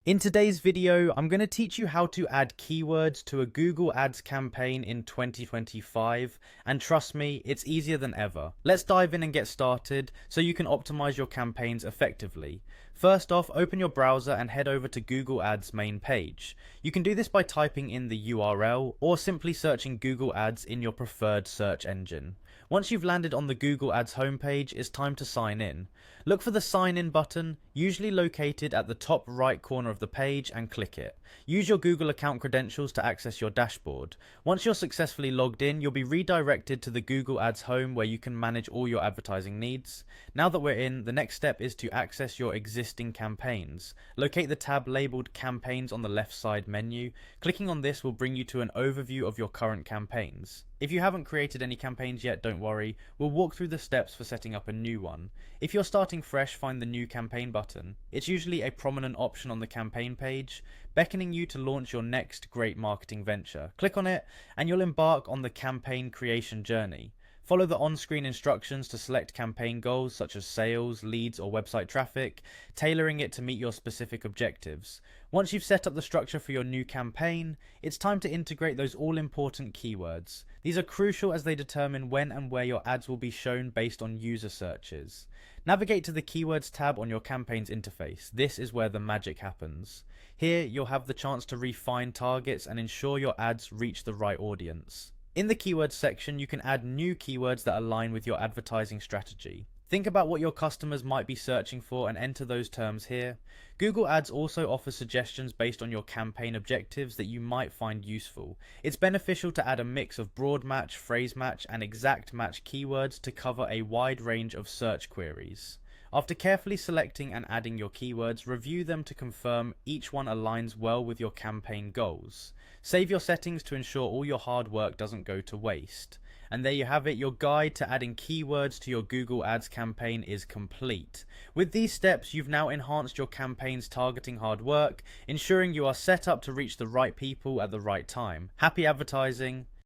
In today's video, I'm going to teach you how to add keywords to a Google Ads campaign in 2025, and trust me, it's easier than ever. Let's dive in and get started so you can optimize your campaigns effectively. First off, open your browser and head over to Google Ads main page. You can do this by typing in the URL or simply searching Google Ads in your preferred search engine. Once you've landed on the Google Ads homepage, it's time to sign in. Look for the sign in button, usually located at the top right corner of the page, and click it. Use your Google account credentials to access your dashboard. Once you're successfully logged in, you'll be redirected to the Google Ads home where you can manage all your advertising needs. Now that we're in, the next step is to access your existing campaigns. Locate the tab labeled Campaigns on the left side menu. Clicking on this will bring you to an overview of your current campaigns. If you haven't created any campaigns yet, don't worry, we'll walk through the steps for setting up a new one. If you're starting fresh, find the New Campaign button. It's usually a prominent option on the campaign page, beckoning you to launch your next great marketing venture. Click on it, and you'll embark on the campaign creation journey. Follow the on-screen instructions to select campaign goals such as sales, leads, or website traffic, tailoring it to meet your specific objectives. Once you've set up the structure for your new campaign, it's time to integrate those all-important keywords. These are crucial as they determine when and where your ads will be shown based on user searches. Navigate to the Keywords tab on your campaign's interface. This is where the magic happens. Here, you'll have the chance to refine targets and ensure your ads reach the right audience. In the Keywords section, you can add new keywords that align with your advertising strategy. Think about what your customers might be searching for and enter those terms here. Google Ads also offers suggestions based on your campaign objectives that you might find useful. It's beneficial to add a mix of broad match, phrase match, and exact match keywords to cover a wide range of search queries. After carefully selecting and adding your keywords, review them to confirm each one aligns well with your campaign goals. Save your settings to ensure all your hard work doesn't go to waste. And there you have it, your guide to adding keywords to your Google Ads campaign is complete. With these steps, you've now enhanced your campaign's targeting hard work, ensuring you are set up to reach the right people at the right time. Happy advertising!